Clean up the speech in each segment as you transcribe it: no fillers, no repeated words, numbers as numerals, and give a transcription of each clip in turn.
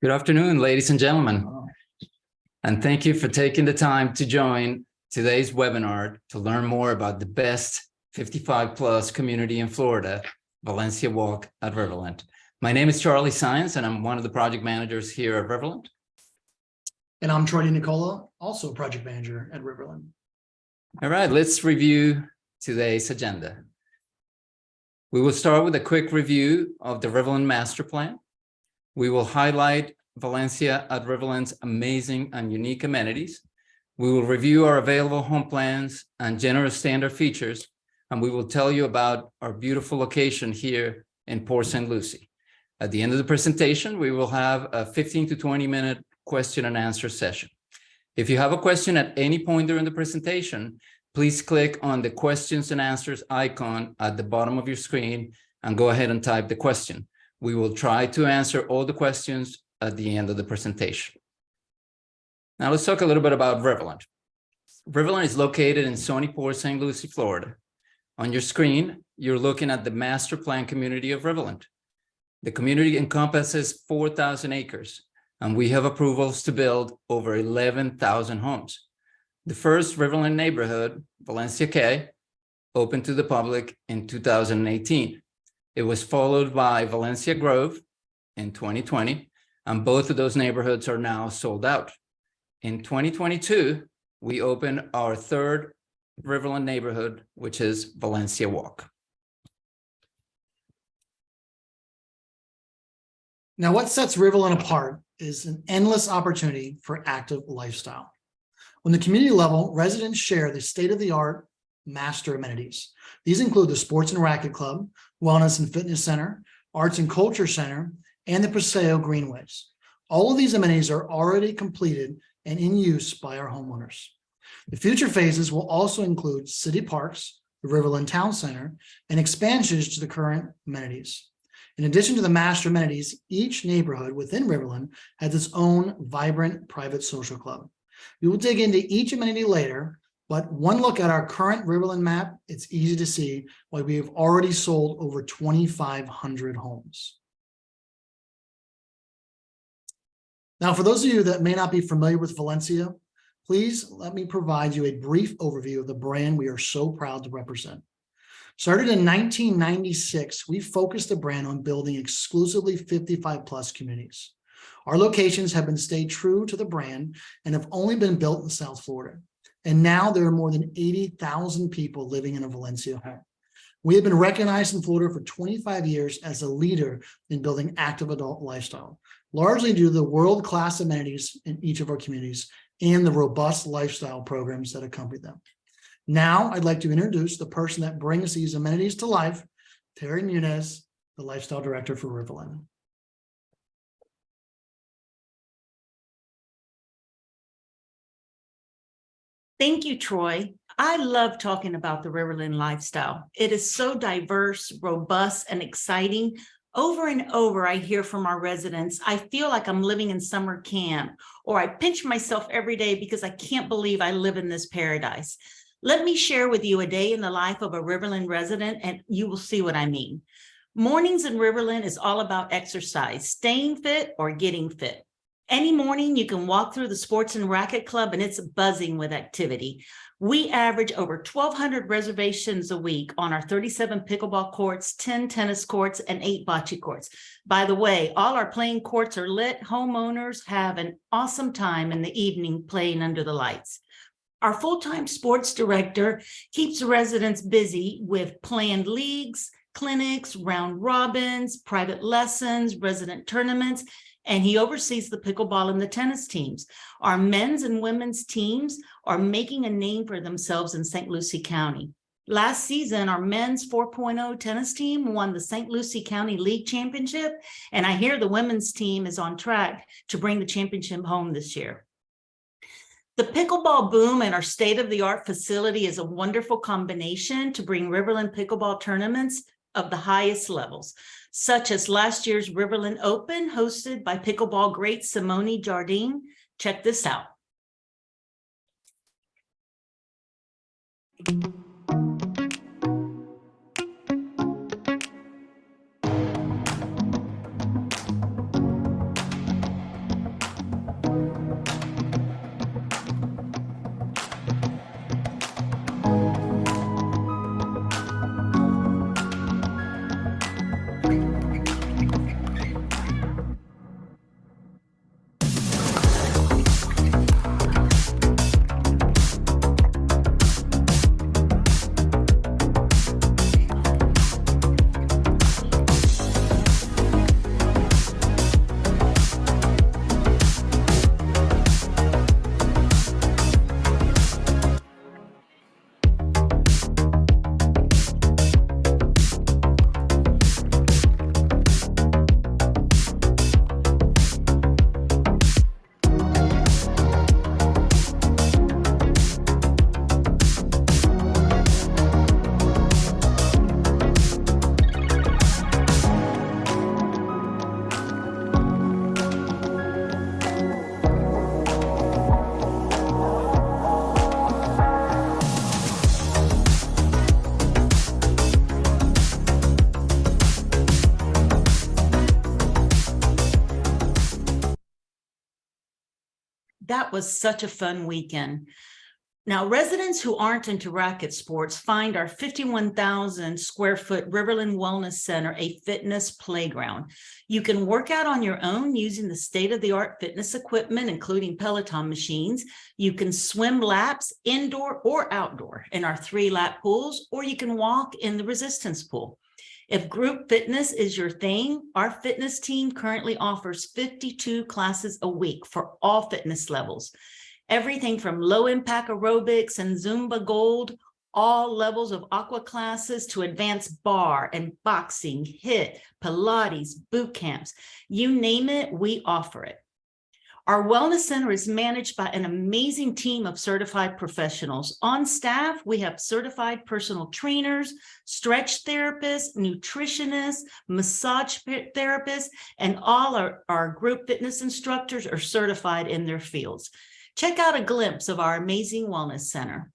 Good afternoon, ladies and gentlemen, and thank you for taking the time to join today's webinar to learn more about the best 55-plus community in Florida, Valencia Walk at Riverland. My name is Charlie Science, and I'm one of the project managers here at Riverland. And I'm Troy Nicola, also project manager at Riverland. All right, let's review today's agenda. We will start with a quick review of the Riverland Master Plan. We will highlight Valencia at Riverland's amazing and unique amenities. We will review our available home plans and generous standard features, and we will tell you about our beautiful location here in Port St. Lucie. At the end of the presentation, we will have a 15 to 20-minute question and answer session. If you have a question at any point during the presentation, please click on the questions and answers icon at the bottom of your screen and go ahead and type the question. We will try to answer all the questions at the end of the presentation. Now let's talk a little bit about Riverland. Riverland is located in sunny Port St. Lucie, Florida. On your screen, you're looking at the master plan community of Riverland. The community encompasses 4,000 acres, and we have approvals to build over 11,000 homes. The first Riverland neighborhood, Valencia K, opened to the public in 2018. It was followed by Valencia Grove in 2020, and both of those neighborhoods are now sold out. In 2022, we opened our third Riverland neighborhood, which is Valencia Walk. Now, what sets Riverland apart is an endless opportunity for active lifestyle. On the community level, residents share the state-of-the-art master amenities. These include the Sports and Racket Club, Wellness and Fitness Center, Arts and Culture Center, and the Paseo greenways. All of these amenities are already completed and in use by our homeowners. The future phases will also include city parks, the Riverland Town Center, and expansions to the current amenities. In addition to the master amenities, each neighborhood within Riverland has its own vibrant private social club. We will dig into each amenity later, but one look at our current Riverland map, it's easy to see why we have already sold over 2,500 homes. Now, for those of you that may not be familiar with Valencia, please let me provide you a brief overview of the brand we are so proud to represent. Started in 1996, we focused the brand on building exclusively 55-plus communities. Our locations have been stayed true to the brand and have only been built in South Florida. And now there are more than 80,000 people living in a Valencia home. We have been recognized in Florida for 25 years as a leader in building active adult lifestyle, largely due to the world-class amenities in each of our communities and the robust lifestyle programs that accompany them. Now, I'd like to introduce the person that brings these amenities to life, Terry Muniz, the Lifestyle Director for Riverland. Thank you, Troy. I love talking about the Riverland lifestyle. It is so diverse, robust, and exciting. Over and over, I hear from our residents, I feel like I'm living in summer camp, or I pinch myself every day because I can't believe I live in this paradise. Let me share with you a day in the life of a Riverland resident, and you will see what I mean. Mornings in Riverland is all about exercise, staying fit or getting fit. Any morning you can walk through the Sports and Racket Club and it's buzzing with activity. We average over 1,200 reservations a week on our 37 pickleball courts, 10 tennis courts, and 8 bocce courts. By the way, all our playing courts are lit. Homeowners have an awesome time in the evening playing under the lights. Our full-time sports director keeps residents busy with planned leagues, clinics, round robins, private lessons, resident tournaments, and he oversees the pickleball and the tennis teams. Our men's and women's teams are making a name for themselves in St. Lucie County. Last season, our men's 4.0 tennis team won the St. Lucie County League Championship, and I hear the women's team is on track to bring the championship home this year. The pickleball boom and our state-of-the-art facility is a wonderful combination to bring Riverland pickleball tournaments of the highest levels, such as last year's Riverland Open hosted by pickleball great Simone Jardine. Check this out. That was such a fun weekend. Now, residents who aren't into racket sports find our 51,000 square foot Riverland Wellness Center a fitness playground. You can work out on your own using the state-of-the-art fitness equipment, including Peloton machines. You can swim laps indoor or outdoor in our 3-lap pools, or you can walk in the resistance pool. If group fitness is your thing, our fitness team currently offers 52 classes a week for all fitness levels. Everything from low impact aerobics and Zumba Gold, all levels of aqua classes to advanced bar and boxing, HIIT, Pilates, boot camps, you name it, we offer it. Our wellness center is managed by an amazing team of certified professionals. On staff, we have certified personal trainers, stretch therapists, nutritionists, massage therapists, and all our group fitness instructors are certified in their fields. Check out a glimpse of our amazing wellness center.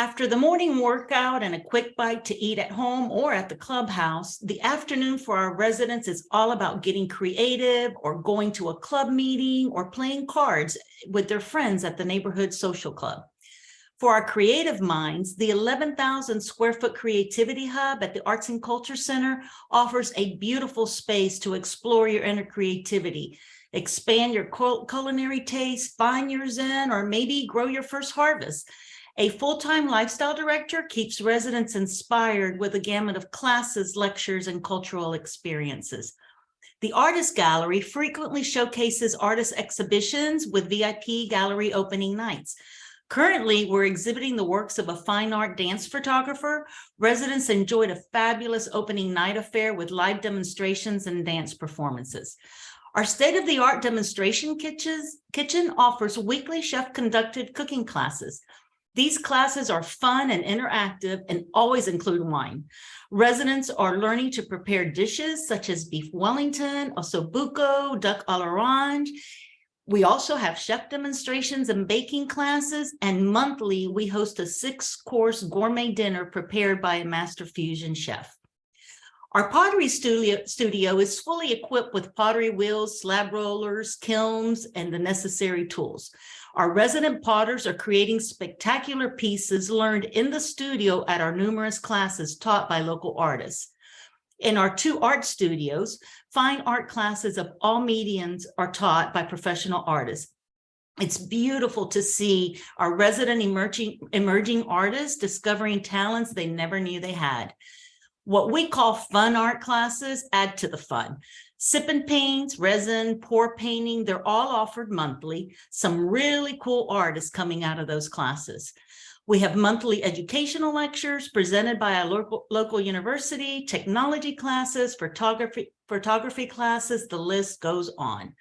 After the morning workout and a quick bite to eat at home or at the clubhouse, the afternoon for our residents is all about getting creative or going to a club meeting or playing cards with their friends at the neighborhood social club. For our creative minds, the 11,000 square foot creativity hub at the Arts and Culture Center offers a beautiful space to explore your inner creativity, expand your culinary taste, find your zen, or maybe grow your first harvest. A full-time lifestyle director keeps residents inspired with a gamut of classes, lectures, and cultural experiences. The Artist Gallery frequently showcases artist exhibitions with VIP gallery opening nights. Currently, we're exhibiting the works of a fine art dance photographer. Residents enjoyed a fabulous opening night affair with live demonstrations and dance performances. Our state-of-the-art demonstration kitchen offers weekly chef-conducted cooking classes. These classes are fun and interactive and always include wine. Residents are learning to prepare dishes such as beef Wellington, ossobuco, duck à l'orange. We also have chef demonstrations and baking classes, and monthly we host a 6-course gourmet dinner prepared by a master fusion chef. Our pottery studio is fully equipped with pottery wheels, slab rollers, kilns, and the necessary tools. Our resident potters are creating spectacular pieces learned in the studio at our numerous classes taught by local artists. In our 2 art studios, fine art classes of all mediums are taught by professional artists. It's beautiful to see our resident emerging artists discovering talents they never knew they had. What we call fun art classes add to the fun. Sip and paints, resin, pour painting, they're all offered monthly. Some really cool artists coming out of those classes. We have monthly educational lectures presented by a local university, technology classes, photography classes, the list goes on.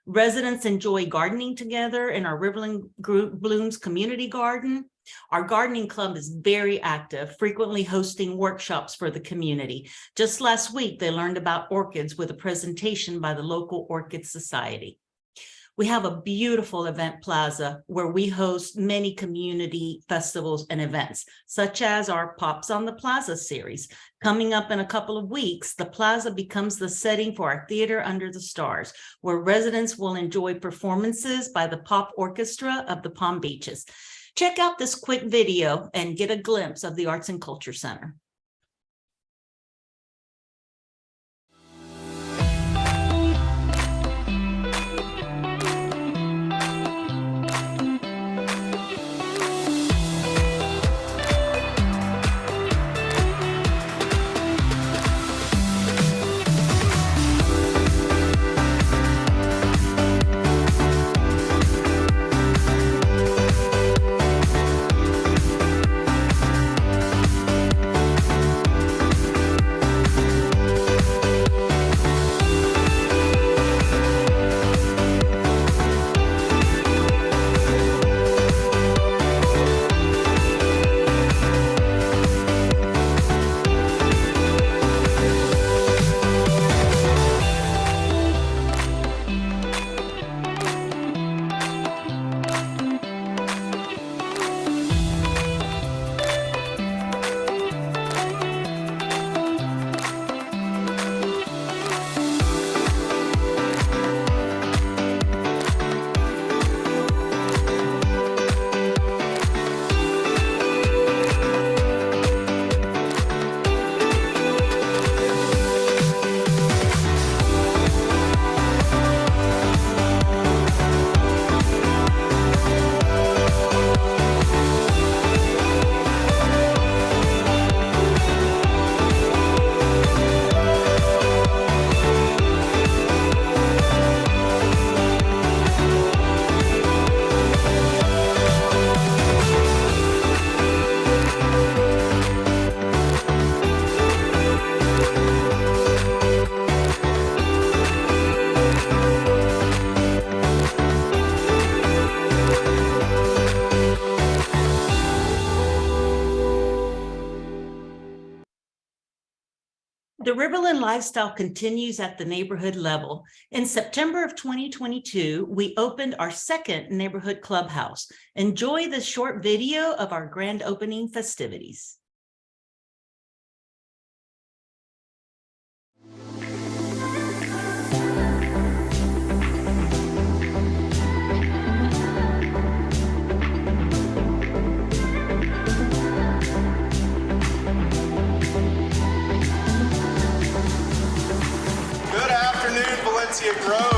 Residents enjoy gardening together in our Riverland Blooms community garden. Our gardening club is very active, frequently hosting workshops for the community. Just last week, they learned about orchids with a presentation by the local Orchid Society. We have a beautiful event plaza where we host many community festivals and events, such as our Pops on the Plaza series. Coming up in a couple of weeks, the plaza becomes the setting for our Theater Under the Stars, where residents will enjoy performances by the Pop Orchestra of the Palm Beaches. Check out this quick video and get a glimpse of the Arts and Culture Center. The Riverland lifestyle continues at the neighborhood level. In September of 2022, we opened our second neighborhood clubhouse. Enjoy this short video of our grand opening festivities. Valencia Grove.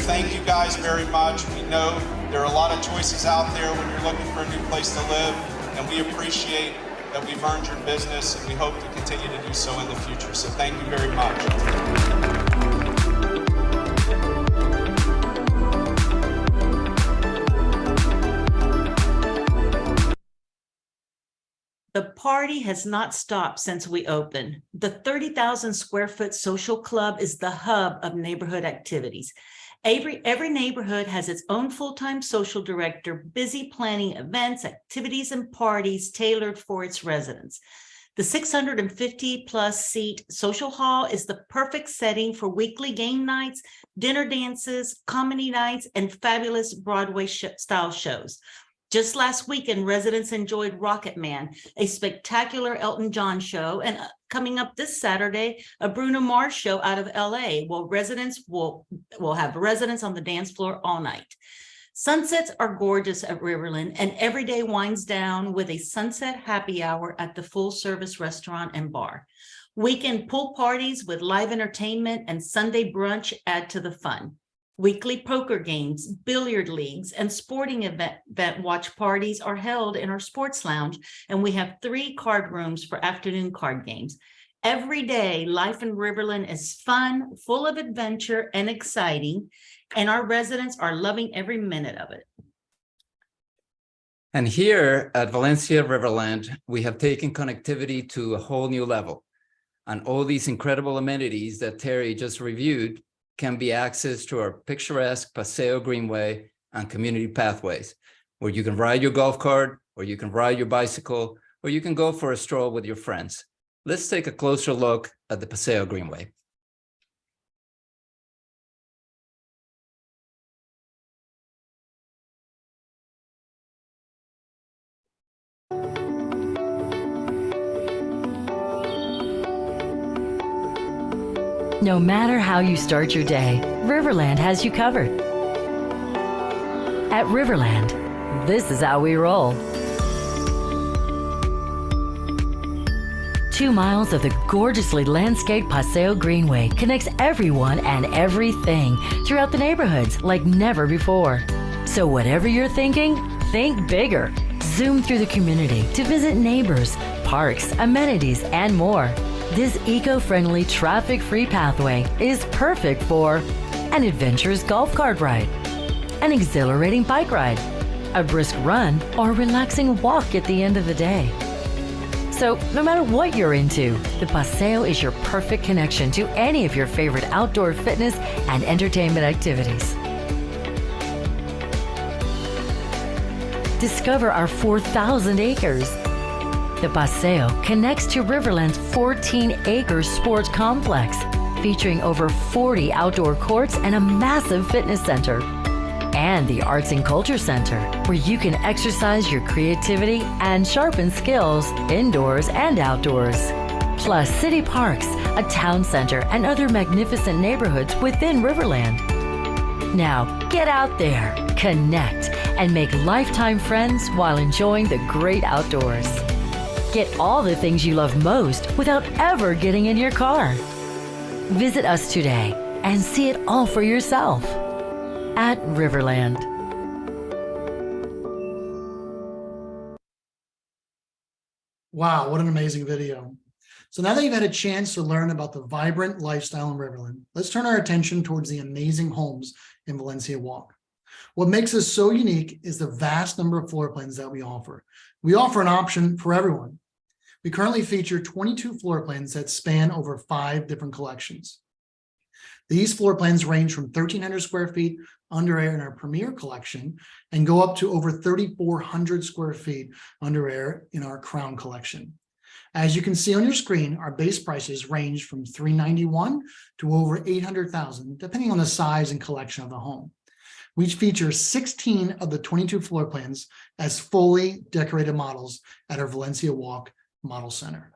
Thank you guys very much. We know there are a lot of choices out there when you're looking for a new place to live, and we appreciate that we've earned your business, and we hope to continue to do so in the future. So thank you very much. The party has not stopped since we opened. The 30,000 square foot social club is the hub of neighborhood activities. Every neighborhood has its own full-time social director, busy planning events, activities, and parties tailored for its residents. The 650 plus seat social hall is the perfect setting for weekly game nights, dinner dances, comedy nights, and fabulous Broadway style shows. Just last weekend, residents enjoyed Rocket Man, a spectacular Elton John show, and coming up this Saturday, a Bruno Mars show out of LA. Well, residents will have residents on the dance floor all night. Sunsets are gorgeous at Riverland, and every day winds down with a sunset happy hour at the full service restaurant and bar. Weekend pool parties with live entertainment and Sunday brunch add to the fun. Weekly poker games, billiard leagues, and sporting event watch parties are held in our sports lounge, and we have 3 card rooms for afternoon card games. Every day, life in Riverland is fun, full of adventure, and exciting, and our residents are loving every minute of it. And here at Valencia Riverland, we have taken connectivity to a whole new level. And all these incredible amenities that Terry just reviewed can be accessed to our picturesque Paseo greenway and community pathways, where you can ride your golf cart, or you can ride your bicycle, or you can go for a stroll with your friends. Let's take a closer look at the Paseo greenway. No matter how you start your day, Riverland has you covered. At Riverland, this is how we roll. 2 miles of the gorgeously landscaped Paseo Greenway connects everyone and everything throughout the neighborhoods like never before. So whatever you're thinking, think bigger. Zoom through the community to visit neighbors, parks, amenities, and more. This eco-friendly, traffic-free pathway is perfect for an adventurous golf cart ride, an exhilarating bike ride, a brisk run, or a relaxing walk at the end of the day. So, no matter what you're into, the Paseo is your perfect connection to any of your favorite outdoor fitness and entertainment activities. Discover our 4,000 acres. The Paseo connects to Riverland's 14-acre sports complex, featuring over 40 outdoor courts and a massive fitness center. And the Arts and Culture Center, where you can exercise your creativity and sharpen skills indoors and outdoors. Plus city parks, a town center, and other magnificent neighborhoods within Riverland. Now, get out there, connect, and make lifetime friends while enjoying the great outdoors. Get all the things you love most without ever getting in your car. Visit us today and see it all for yourself at Riverland. Wow, what an amazing video. So now that you've had a chance to learn about the vibrant lifestyle in Riverland, let's turn our attention towards the amazing homes in Valencia Walk. What makes us so unique is the vast number of floor plans that we offer. We offer an option for everyone. We currently feature 22 floor plans that span over 5 different collections. These floor plans range from 1,300 square feet under air in our Premier collection and go up to over 3,400 square feet under air in our Crown collection. As you can see on your screen, our base prices range from $391,000 to over $800,000, depending on the size and collection of the home. We feature 16 of the 22 floor plans as fully decorated models at our Valencia Walk Model Center.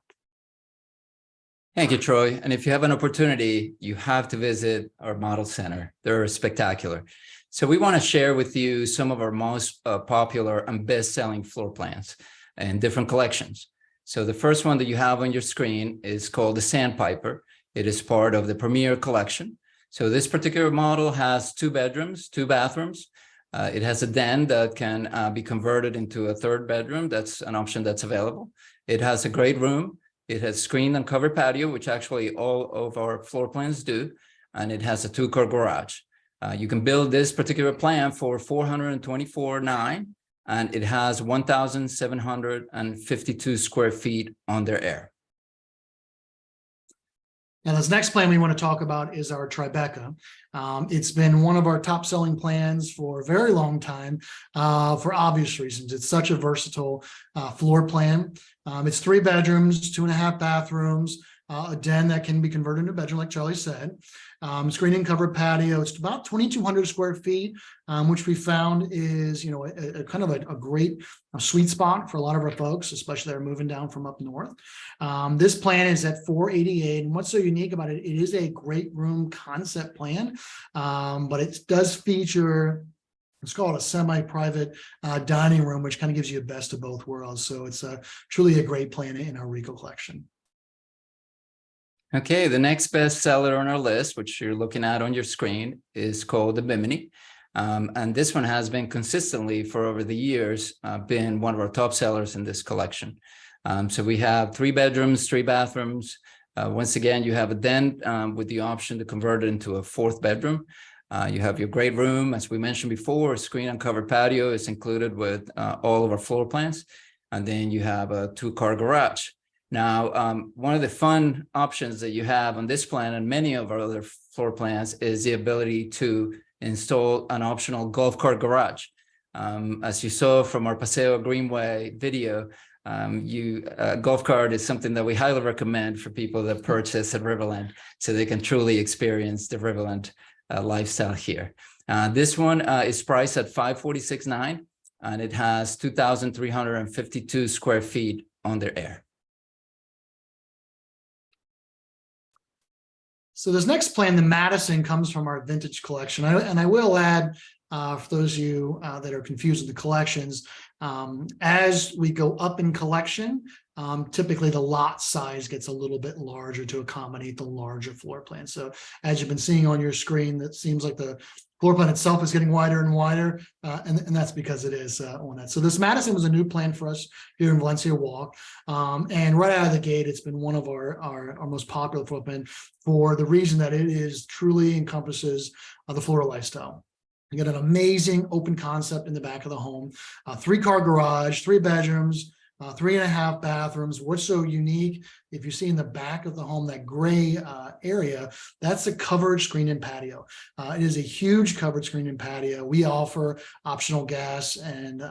Thank you, Troy. And if you have an opportunity, you have to visit our model center. They're spectacular. So we want to share with you some of our most popular and best-selling floor plans in different collections. So the first one that you have on your screen is called the Sandpiper. It is part of the Premier collection. So this particular model has 2 bedrooms, 2 bathrooms. It has a den that can be converted into a 3rd bedroom. That's an option that's available. It has a great room. It has screened and covered patio, which actually all of our floor plans do. And it has a 2-car garage. You can build this particular plan for $424,900, and it has 1,752 square feet under air. Now, this next plan we want to talk about is our Tribeca. It's been one of our top selling plans for a very long time for obvious reasons. It's such a versatile floor plan. It's 3 bedrooms, 2.5 bathrooms, a den that can be converted into a bedroom, like Charlie said. Screened and covered patio. It's about 2,200 square feet, which we found is, a kind of a great sweet spot for a lot of our folks, especially that are moving down from up north. This plan is at $488,000, and what's so unique about it? It is a great room concept plan, but it does feature, let's call it a semi-private dining room, which kind of gives you the best of both worlds. So it's truly a great plan in our Rico collection. Okay, the next best seller on our list, which you're looking at on your screen, is called the Bimini. And this one has been consistently for over the years been one of our top sellers in this collection. So we have 3 bedrooms, 3 bathrooms. Once again, you have a den with the option to convert it into a 4th bedroom. You have your great room, as we mentioned before, a screen uncovered patio is included with all of our floor plans. And then you have a 2-car garage. Now, one of the fun options that you have on this plan and many of our other floor plans is the ability to install an optional golf cart garage. As you saw from our Paseo Greenway video, golf cart is something that we highly recommend for people that purchase at Riverland so they can truly experience the Riverland lifestyle here. This one is priced at $546,900 and it has 2,352 square feet under air. So this next plan, the Madison, comes from our vintage collection. And I will add, for those of you that are confused with the collections, as we go up in collection, typically the lot size gets a little bit larger to accommodate the larger floor plan. So as you've been seeing on your screen, that seems like the floor plan itself is getting wider and wider, and that's because it is on that. So this Madison was a new plan for us here in Valencia Walk, and right out of the gate, it's been one of our most popular floor plan for the reason that it is truly encompasses the Florida lifestyle. You get an amazing open concept in the back of the home, 3-car garage, 3 bedrooms, 3.5 bathrooms. What's so unique, if you see in the back of the home, that gray area, that's a covered screen and patio. It is a huge covered screen and patio. We offer optional gas and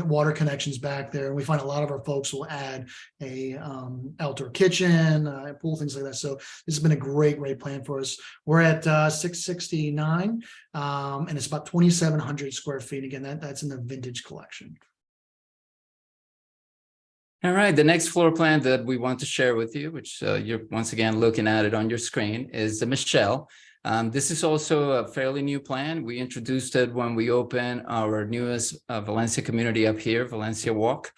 water connections back there. And we find a lot of our folks will add a outdoor kitchen, pool, things like that. So this has been a great plan for us. We're at 669 and it's about 2,700 square feet. Again, that's in the vintage collection. All right, the next floor plan that we want to share with you, which you're once again looking at it on your screen, is the Michelle. This is also a fairly new plan. We introduced it when we opened our newest Valencia community up here, Valencia Walk.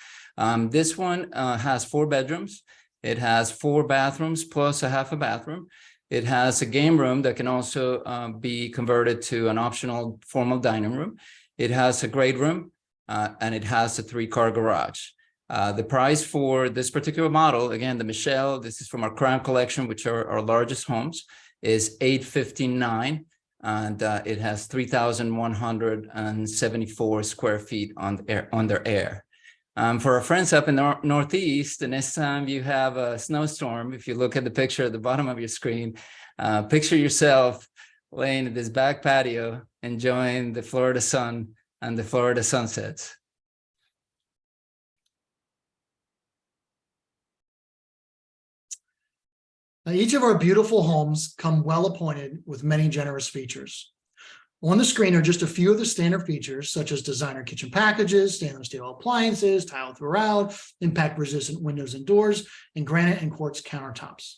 This one has 4 bedrooms. It has 4 bathrooms plus a half a bathroom. It has a game room that can also be converted to an optional formal dining room. It has a great room and it has a 3-car garage. The price for this particular model, again, the Michelle, this is from our Crown collection, which are our largest homes, is $859,000, and it has 3,174 square feet under air. For our friends up in the Northeast, the next time you have a snowstorm, if you look at the picture at the bottom of your screen, picture yourself laying in this back patio, enjoying the Florida sun and the Florida sunsets. Now, each of our beautiful homes come well appointed with many generous features. On the screen are just a few of the standard features, such as designer kitchen packages, stainless steel appliances, tile throughout, impact-resistant windows and doors, and granite and quartz countertops.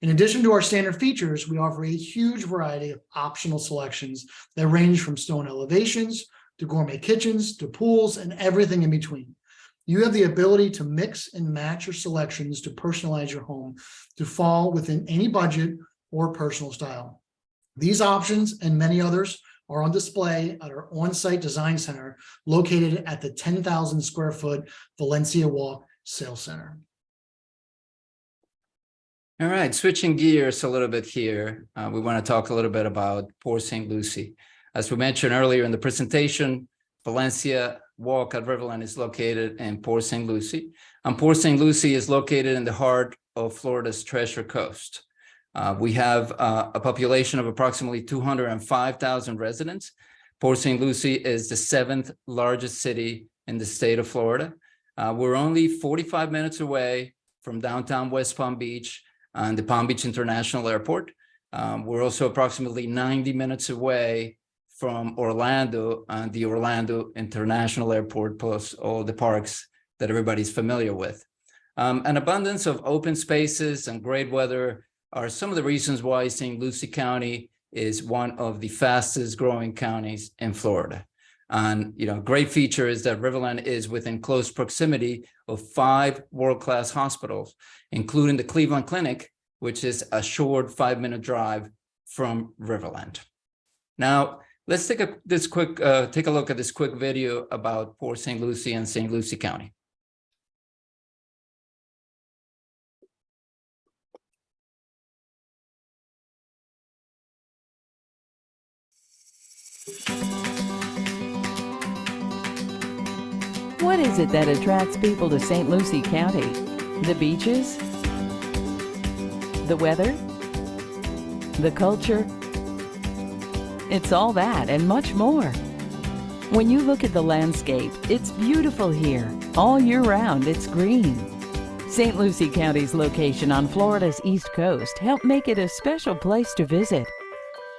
In addition to our standard features, we offer a huge variety of optional selections that range from stone elevations to gourmet kitchens to pools and everything in between. You have the ability to mix and match your selections to personalize your home to fall within any budget or personal style. These options and many others are on display at our on-site design center located at the 10,000 square foot Valencia Walk Sales Center. All right, switching gears a little bit here, we want to talk a little bit about Port St. Lucie. As we mentioned earlier in the presentation, Valencia Walk at Riverland is located in Port St. Lucie, and Port St. Lucie is located in the heart of Florida's Treasure Coast. We have a population of approximately 205,000 residents. Port St. Lucie is the 7th largest city in the state of Florida. We're only 45 minutes away from downtown West Palm Beach and the Palm Beach International Airport. We're also approximately 90 minutes away from Orlando and the Orlando International Airport, plus all the parks that everybody's familiar with. An abundance of open spaces and great weather are some of the reasons why St. Lucie County is one of the fastest growing counties in Florida. And, great feature is that Riverland is within close proximity of 5 world-class hospitals, including the Cleveland Clinic, which is a short 5-minute drive from Riverland. Now, let's take a look at this quick video about Port St. Lucie and St. Lucie County. What is it that attracts people to St. Lucie County? The beaches? The weather? The culture? It's all that and much more. When you look at the landscape, it's beautiful here. All year round, it's green. St. Lucie County's location on Florida's East Coast helped make it a special place to visit.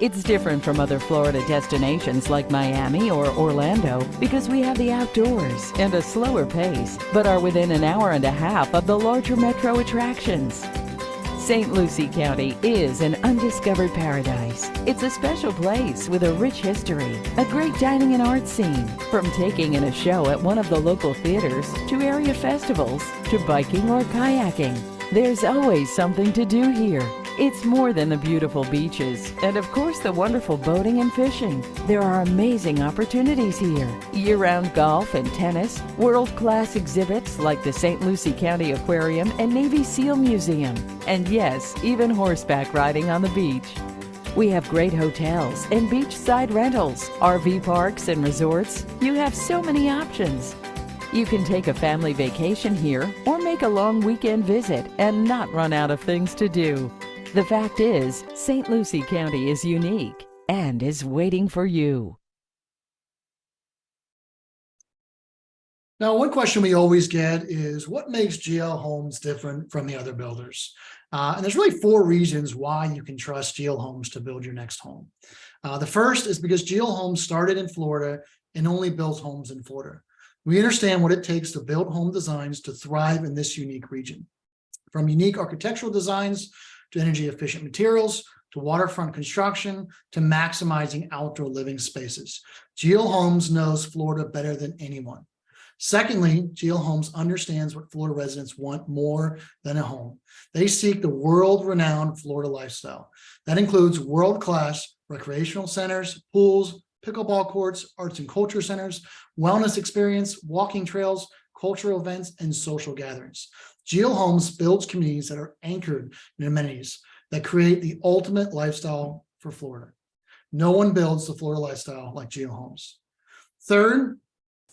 It's different from other Florida destinations like Miami or Orlando because we have the outdoors and a slower pace, but are within an hour and a half of the larger metro attractions. St. Lucie County is an undiscovered paradise. It's a special place with a rich history, a great dining and art scene, from taking in a show at one of the local theaters to area festivals to biking or kayaking. There's always something to do here. It's more than the beautiful beaches and, of course, the wonderful boating and fishing. There are amazing opportunities here. Year-round golf and tennis, world-class exhibits like the St. Lucie County Aquarium and Navy SEAL Museum, and yes, even horseback riding on the beach. We have great hotels and beachside rentals, RV parks and resorts. You have so many options. You can take a family vacation here or make a long weekend visit and not run out of things to do. The fact is, St. Lucie County is unique and is waiting for you. Now, one question we always get is what makes GL Homes different from the other builders? And there's really 4 reasons why you can trust GL Homes to build your next home. The first is because GL Homes started in Florida and only builds homes in Florida. We understand what it takes to build home designs to thrive in this unique region. From unique architectural designs to energy efficient materials, to waterfront construction, to maximizing outdoor living spaces. GL Homes knows Florida better than anyone. Secondly, GL Homes understands what Florida residents want more than a home. They seek the world-renowned Florida lifestyle. That includes world-class recreational centers, pools, pickleball courts, arts and culture centers, wellness experience, walking trails, cultural events, and social gatherings. GL Homes builds communities that are anchored in amenities that create the ultimate lifestyle for Florida. No one builds the Florida lifestyle like GL Homes. Third,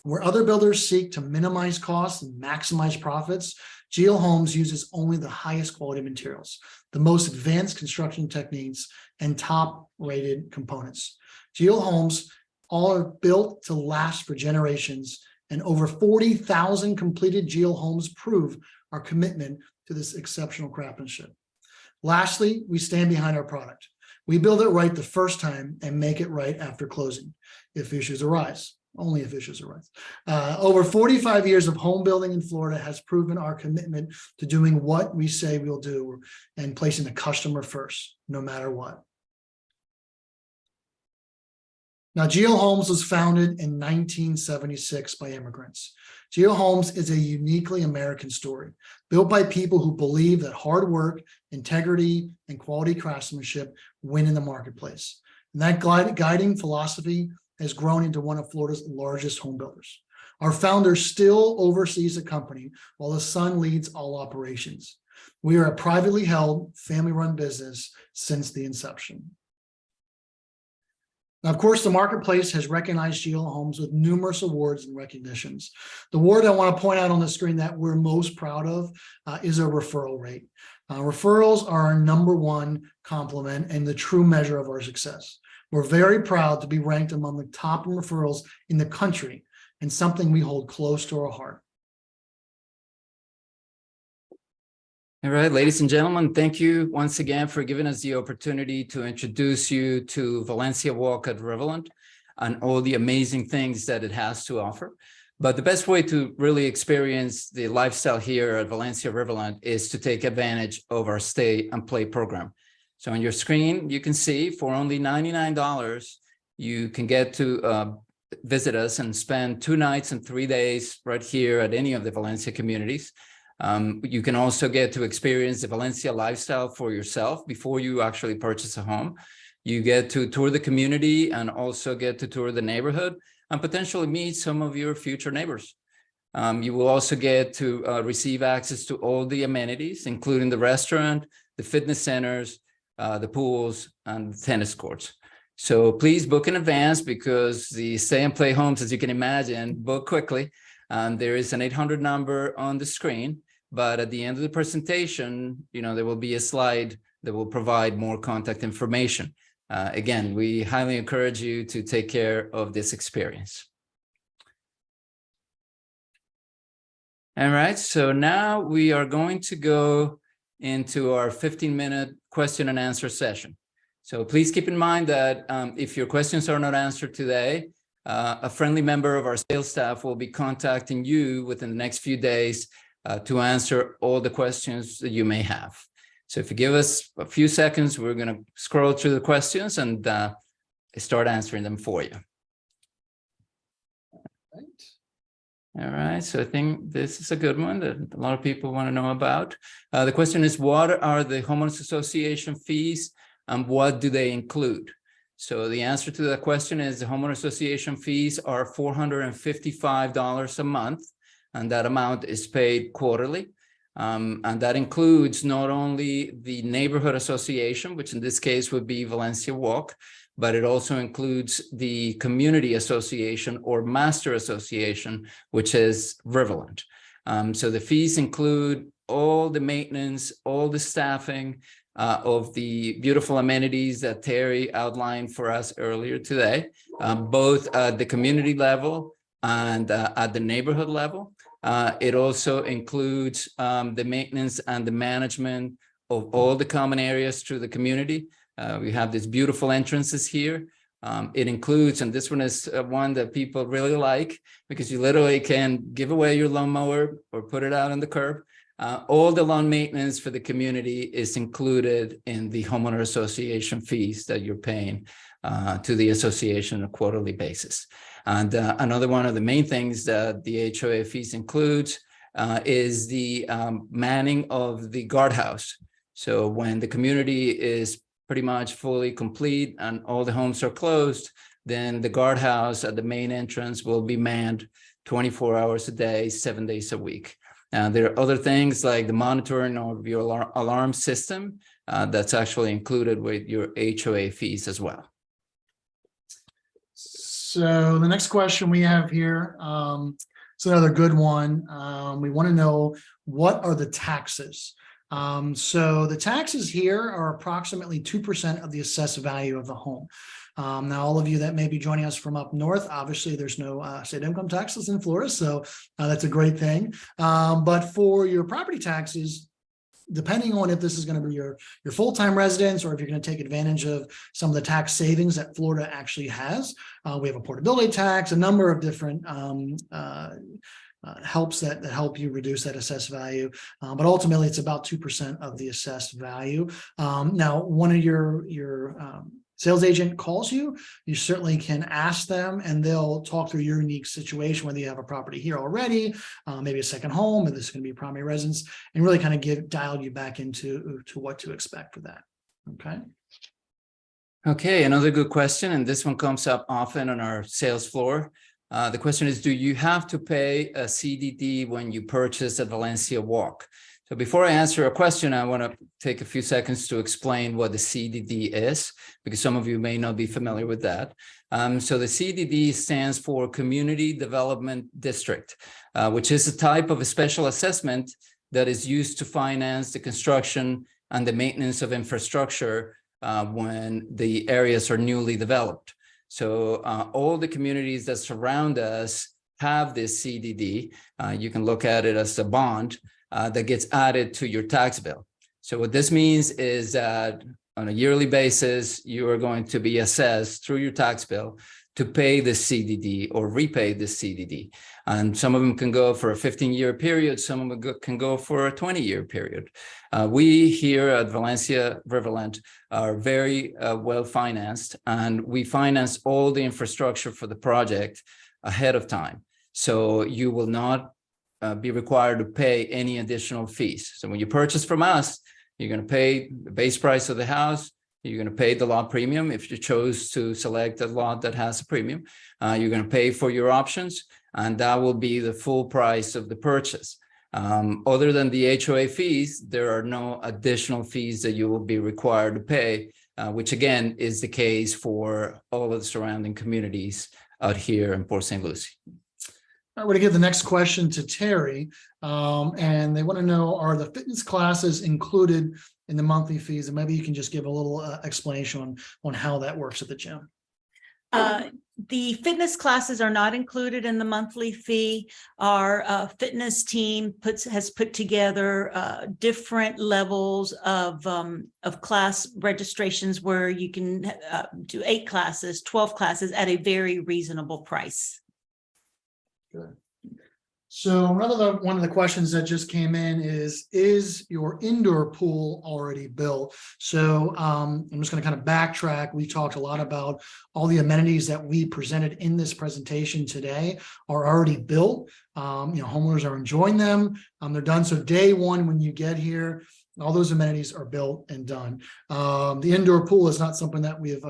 where other builders seek to minimize costs and maximize profits, GL Homes uses only the highest quality materials, the most advanced construction techniques, and top-rated components. GL Homes all are built to last for generations, and over 40,000 completed GL Homes prove our commitment to this exceptional craftsmanship. Lastly, we stand behind our product. We build it right the first time and make it right after closing, if issues arise. Only if issues arise. Over 45 years of home building in Florida has proven our commitment to doing what we say we'll do and placing the customer first, no matter what. Now, GL Homes was founded in 1976 by immigrants. GL Homes is a uniquely American story, built by people who believe that hard work, integrity, and quality craftsmanship win in the marketplace. And that guiding philosophy has grown into one of Florida's largest home builders. Our founder still oversees the company while his son leads all operations. We are a privately held, family-run business since the inception. Now, of course, the marketplace has recognized GL Homes with numerous awards and recognitions. The award I want to point out on the screen that we're most proud of is our referral rate. Referrals are our #1 compliment and the true measure of our success. We're very proud to be ranked among the top referrals in the country and something we hold close to our heart. All right, ladies and gentlemen, thank you once again for giving us the opportunity to introduce you to Valencia Walk at Riverland and all the amazing things that it has to offer. But the best way to really experience the lifestyle here at Valencia Riverland is to take advantage of our Stay and Play program. So on your screen, you can see for only $99, you can get to visit us and spend 2 nights and 3 days right here at any of the Valencia communities. You can also get to experience the Valencia lifestyle for yourself before you actually purchase a home. You get to tour the community and also get to tour the neighborhood and potentially meet some of your future neighbors. You will also get to receive access to all the amenities, including the restaurant, the fitness centers, the pools, and the tennis courts. So please book in advance, because the stay and play homes, as you can imagine, book quickly. There is an 800 number on the screen, but at the end of the presentation, there will be a slide that will provide more contact information. Again, we highly encourage you to take care of this experience. All right, so now we are going to go into our 15-minute question and answer session. So please keep in mind that if your questions are not answered today, a friendly member of our sales staff will be contacting you within the next few days to answer all the questions that you may have. So if you give us a few seconds, we're going to scroll through the questions and start answering them for you. All right, so I think this is a good one that a lot of people want to know about. The question is, what are the homeowners association fees and what do they include? So the answer to that question is the homeowner association fees are $455 a month, and that amount is paid quarterly. And that includes not only the neighborhood association, which in this case would be Valencia Walk, but it also includes the community association or master association, which is Riverland. So the fees include all the maintenance, all the staffing of the beautiful amenities that Terry outlined for us earlier today, both at the community level and at the neighborhood level. It also includes the maintenance and the management of all the common areas through the community. We have these beautiful entrances here. It includes, and this one is one that people really like, because you literally can give away your lawnmower or put it out on the curb. All the lawn maintenance for the community is included in the homeowner association fees that you're paying to the association on a quarterly basis. And another one of the main things that the HOA fees includes is the manning of the guardhouse. So when the community is pretty much fully complete and all the homes are closed, then the guardhouse at the main entrance will be manned 24 hours a day, 7 days a week. There are other things like the monitoring of your alarm system that's actually included with your HOA fees as well. So the next question we have here, it's another good one. We want to know, what are the taxes? So the taxes here are approximately 2% of the assessed value of the home. Now, all of you that may be joining us from up north, obviously there's no state income taxes in Florida, so that's a great thing. But for your property taxes, depending on if this is going to be your full-time residence or if you're going to take advantage of some of the tax savings that Florida actually has, we have a portability tax, a number of different helps that help you reduce that assessed value. But ultimately, it's about 2% of the assessed value. Now, one of your sales agent calls you, you certainly can ask them and they'll talk through your unique situation, whether you have a property here already, maybe a second home, or this is going to be a primary residence, and really kind of dial you back into what to expect for that. Okay. Okay, another good question, and this one comes up often on our sales floor. The question is, do you have to pay a CDD when you purchase a Valencia Walk? So before I answer a question, I want to take a few seconds to explain what the CDD is, because some of you may not be familiar with that. So the CDD stands for Community Development District, which is a type of a special assessment that is used to finance the construction and the maintenance of infrastructure when the areas are newly developed. So all the communities that surround us have this CDD. You can look at it as a bond that gets added to your tax bill. So what this means is that on a yearly basis, you are going to be assessed through your tax bill to pay the CDD or repay the CDD. And some of them can go for a 15-year period. Some of them can go for a 20-year period. We here at Valencia Riverland are very well financed, and we finance all the infrastructure for the project ahead of time. So you will not be required to pay any additional fees. So when you purchase from us, you're going to pay the base price of the house. You're going to pay the lot premium if you chose to select a lot that has a premium. You're going to pay for your options, and that will be the full price of the purchase. Other than the HOA fees, there are no additional fees that you will be required to pay, which again is the case for all of the surrounding communities out here in Port St. Lucie. We're going to give the next question to Terry, and they want to know, are the fitness classes included in the monthly fees? And maybe you can just give a little explanation on how that works at the gym. The fitness classes are not included in the monthly fee. Our fitness team has put together different levels of class registrations where you can do 8 classes, 12 classes at a very reasonable price. Good. So one of the questions that just came in is your indoor pool already built? So I'm just going to kind of backtrack. We talked a lot about all the amenities that we presented in this presentation today are already built. Homeowners are enjoying them. They're done. So day one, when you get here, all those amenities are built and done. The indoor pool is not something that we've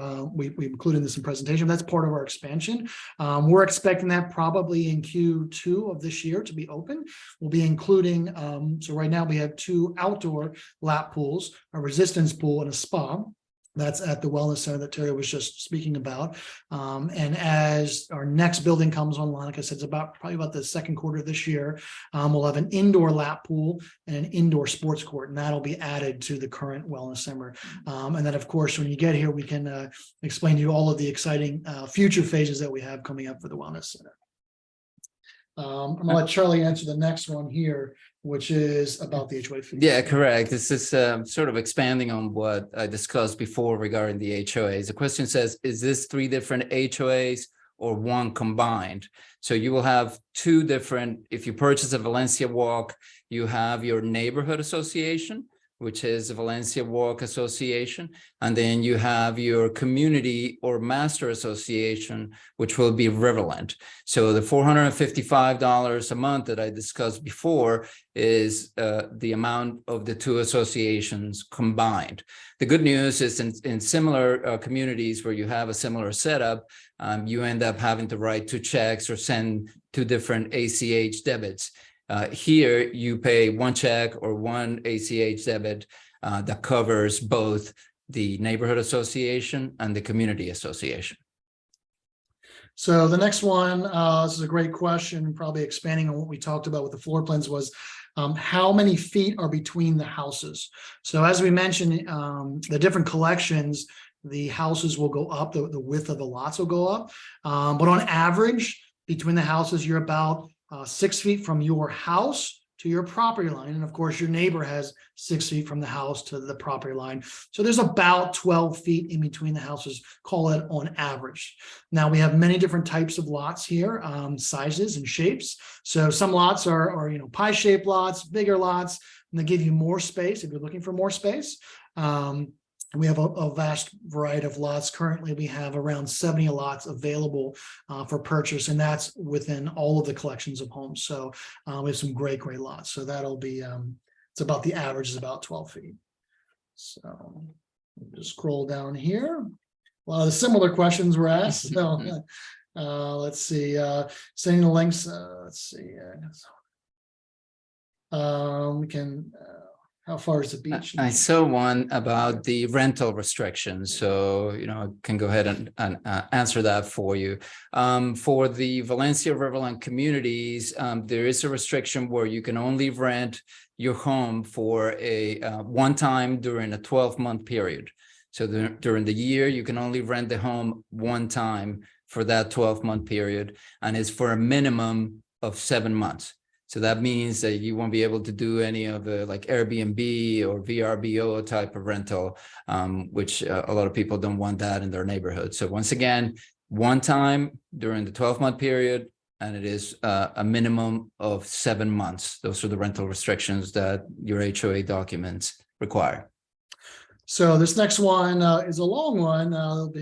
included in this presentation. That's part of our expansion. We're expecting that probably in Q2 of this year to be open. We'll be including, so right now we have 2 outdoor lap pools, a resistance pool and a spa. That's at the wellness center that Terry was just speaking about. And as our next building comes online, like I said, it's probably about the second quarter of this year, we'll have an indoor lap pool and an indoor sports court, and that'll be added to the current wellness center. And then, of course, when you get here, we can explain to you all of the exciting future phases that we have coming up for the wellness center. I'm gonna let Charlie answer the next one here, which is about the HOA fees. Yeah, correct. This is sort of expanding on what I discussed before regarding the HOAs. The question says, is this 3 different HOAs or one combined? So you will have 2 different, if you purchase a Valencia Walk, you have your neighborhood association, which is the Valencia Walk Association. And then you have your community or master association, which will be Riverland. So the $455 a month that I discussed before is the amount of the 2 associations combined. The good news is in similar communities where you have a similar setup, you end up having to write 2 checks or send 2 different ACH debits. Here you pay 1 check or 1 ACH debit that covers both the neighborhood association and the community association. So the next one, this is a great question, probably expanding on what we talked about with the floor plans, was how many feet are between the houses? So as we mentioned, the different collections, the houses will go up, the width of the lots will go up. But on average, between the houses, you're about 6 feet from your house to your property line. And of course, your neighbor has 6 feet from the house to the property line. So there's about 12 feet in between the houses, call it on average. Now we have many different types of lots here, sizes and shapes. So some lots are pie-shaped lots, bigger lots, and they give you more space if you're looking for more space. We have a vast variety of lots. Currently, we have around 70 lots available for purchase, and that's within all of the collections of homes. So we have some great lots. So that'll be, it's about the average is about 12 feet. So just scroll down here. A lot of similar questions were asked. So let's see, sending the links. Let's see. We can. How far is the beach? I saw one about the rental restrictions, so I can go ahead and answer that for you. For the Valencia Riverland communities, there is a restriction where you can only rent your home for a one time during a 12-month period. So during the year, you can only rent the home 1 time for that 12-month period, and it's for a minimum of 7 months. So that means that you won't be able to do any of the like Airbnb or VRBO type of rental, which a lot of people don't want that in their neighborhood. So once again, 1 time during the 12-month period, and it is a minimum of 7 months. Those are the rental restrictions that your HOA documents require. So this next one is a long one.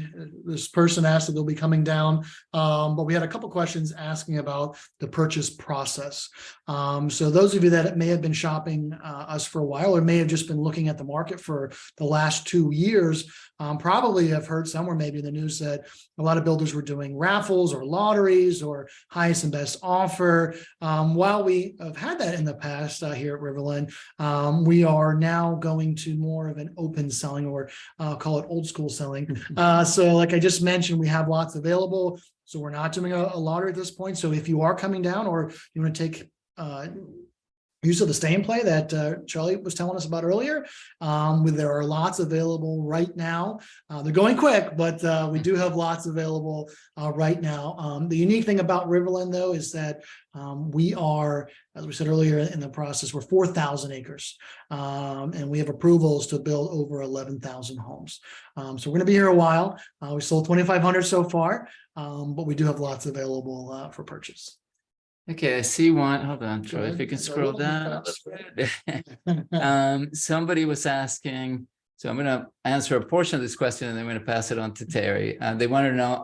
This person asked if they'll be coming down, but we had a couple questions asking about the purchase process. So those of you that may have been shopping us for a while, or may have just been looking at the market for the last 2 years, probably have heard somewhere maybe in the news that a lot of builders were doing raffles or lotteries or highest and best offer. While we have had that in the past here at Riverland, we are now going to more of an open selling, or call it old school selling. So like I just mentioned, we have lots available. So we're not doing a lottery at this point. So if you are coming down, or you want to take use of the stay and play that Charlie was telling us about earlier, there are lots available right now. They're going quick, but we do have lots available right now. The unique thing about Riverland, though, is that we are, as we said earlier in the process, we're 4,000 acres, and we have approvals to build over 11,000 homes. So we're going to be here a while. We sold 2,500 so far, but we do have lots available for purchase. Okay, I see one. Hold on, Troy, if you can scroll down. Somebody was asking, so I'm going to answer a portion of this question and then I'm going to pass it on to Terry. They want to know,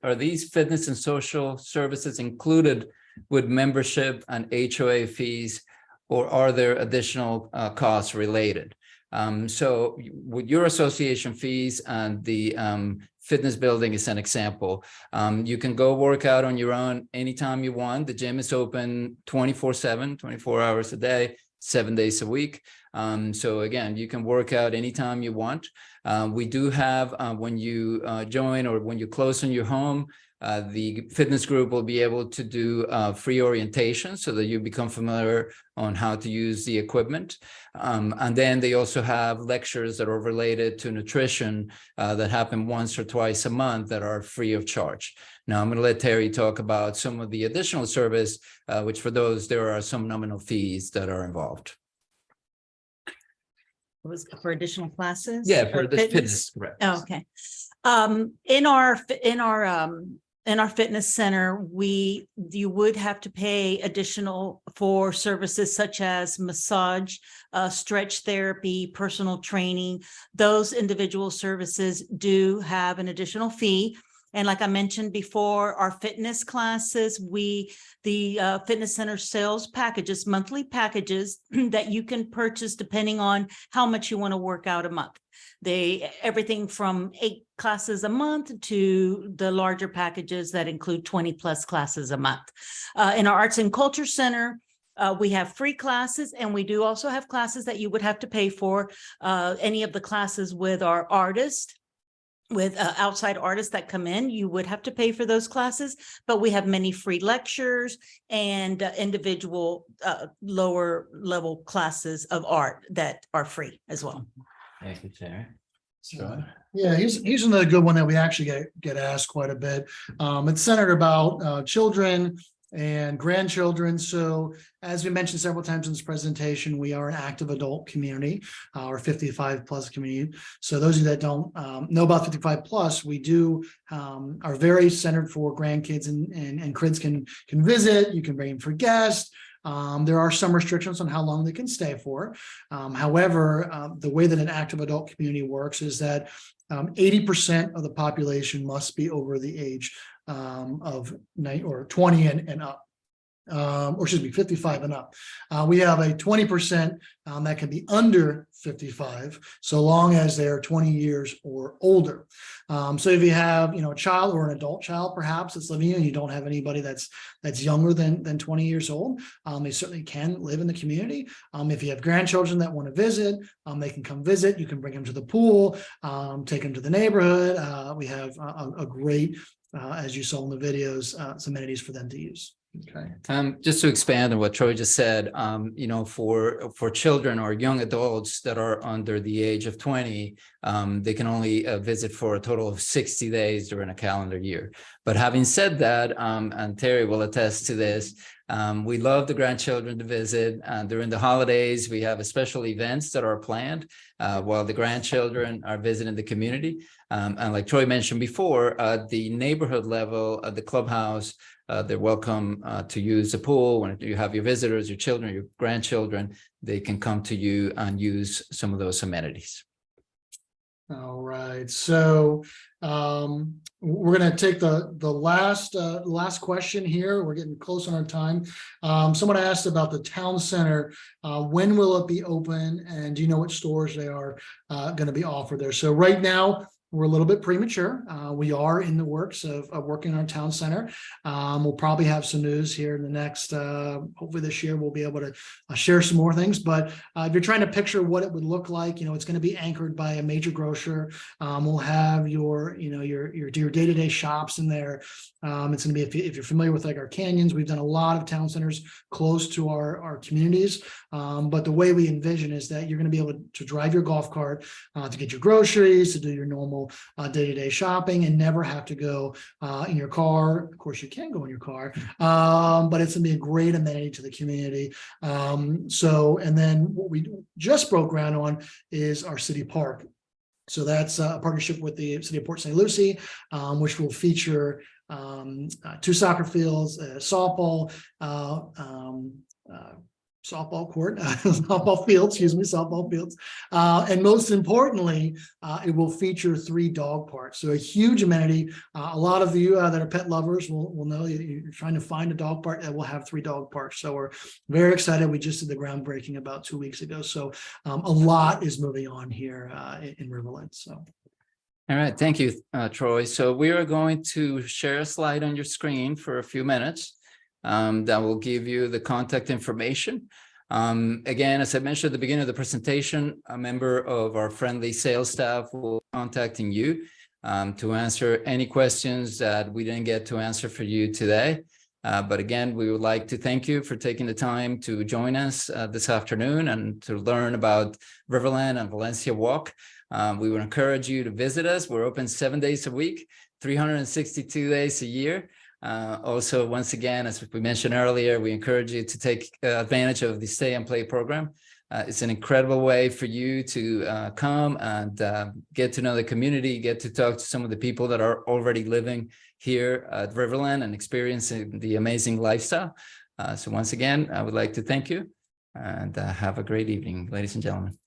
are these fitness and social services included with membership and HOA fees, or are there additional costs related? So with your association fees and the fitness building is an example. You can go work out on your own anytime you want. The gym is open 24/7, 24 hours a day, 7 days a week. So again, you can work out anytime you want. We do have, when you join or when you close on your home, the fitness group will be able to do free orientation so that you become familiar on how to use the equipment. And then they also have lectures that are related to nutrition that happen once or twice a month that are free of charge. Now, I'm going to let Terry talk about some of the additional service, which for those, there are some nominal fees that are involved. It was for additional classes? Yeah, for or the fitness. Correct. Oh, okay. In our fitness center, you would have to pay additional for services such as massage, stretch therapy, personal training. Those individual services do have an additional fee. And like I mentioned before, our fitness classes, the fitness center sales packages, monthly packages that you can purchase depending on how much you want to work out a month. Everything from 8 classes a month to the larger packages that include 20 plus classes a month. In our arts and culture center, we have free classes, and we do also have classes that you would have to pay for. Any of the classes with our artists, with outside artists that come in, you would have to pay for those classes, but we have many free lectures and individual lower level classes of art that are free as well. Thank you, Terry. Sure. Yeah, here's another good one that we actually get asked quite a bit. It's centered about children and grandchildren. So as we mentioned several times in this presentation, we are an active adult community, or 55 plus community. So those of you that don't know about 55 plus, we do are very centered for grandkids, and kids can visit. You can bring them for guests. There are some restrictions on how long they can stay for. However, the way that an active adult community works is that 80% of the population must be over the age of 20 and up. Or excuse me, 55 and up. We have a 20% that can be under 55, so long as they're 20 years or older. So if you have, a child or an adult child, perhaps that's living here, and you don't have anybody that's younger than 20 years old, they certainly can live in the community. If you have grandchildren that want to visit, they can come visit. You can bring them to the pool, take them to the neighborhood. We have a great, as you saw in the videos, some amenities for them to use. Okay. Just to expand on what Troy just said, for children or young adults that are under the age of 20, they can only visit for a total of 60 days during a calendar year. But having said that, and Terry will attest to this, we love the grandchildren to visit. During the holidays, we have special events that are planned while the grandchildren are visiting the community. And like Troy mentioned before, at the neighborhood level, at the clubhouse, they're welcome to use the pool. When you have your visitors, your children, your grandchildren, they can come to you and use some of those amenities. All right, so we're going to take the last question here. We're getting close on our time. Someone asked about the town center. When will it be open, and do you know what stores they are going to be offered there? So right now, we're a little bit premature. We are in the works of working on town center. We'll probably have some news here in the next, hopefully this year, we'll be able to share some more things. But if you're trying to picture what it would look like, it's going to be anchored by a major grocer. We'll have your day-to-day shops in there. It's going to be, if you're familiar with like our canyons, we've done a lot of town centers close to our communities. But the way we envision is that you're going to be able to drive your golf cart to get your groceries, to do your normal day-to-day shopping, and never have to go in your car. Of course, you can go in your car, but it's going to be a great amenity to the community. And then what we just broke ground on is our city park. So that's a partnership with the city of Port St. Lucie, which will feature 2 soccer fields, softball court, softball fields. And most importantly, it will feature 3 dog parks. So a huge amenity. A lot of you that are pet lovers will know you're trying to find a dog park that will have 3 dog parks. So we're very excited. We just did the groundbreaking about 2 weeks ago. So a lot is moving on here in Riverland. So. All right, thank you, Troy. So we are going to share a slide on your screen for a few minutes. That will give you the contact information. Again, as I mentioned at the beginning of the presentation, a member of our friendly sales staff will be contacting you to answer any questions that we didn't get to answer for you today. But again, we would like to thank you for taking the time to join us this afternoon and to learn about Riverland and Valencia Walk. We would encourage you to visit us. We're open 7 days a week, 362 days a year. Also, once again, as we mentioned earlier, we encourage you to take advantage of the Stay and Play program. It's an incredible way for you to come and get to know the community, get to talk to some of the people that are already living here at Riverland and experiencing the amazing lifestyle. So once again, I would like to thank you and have a great evening, ladies and gentlemen.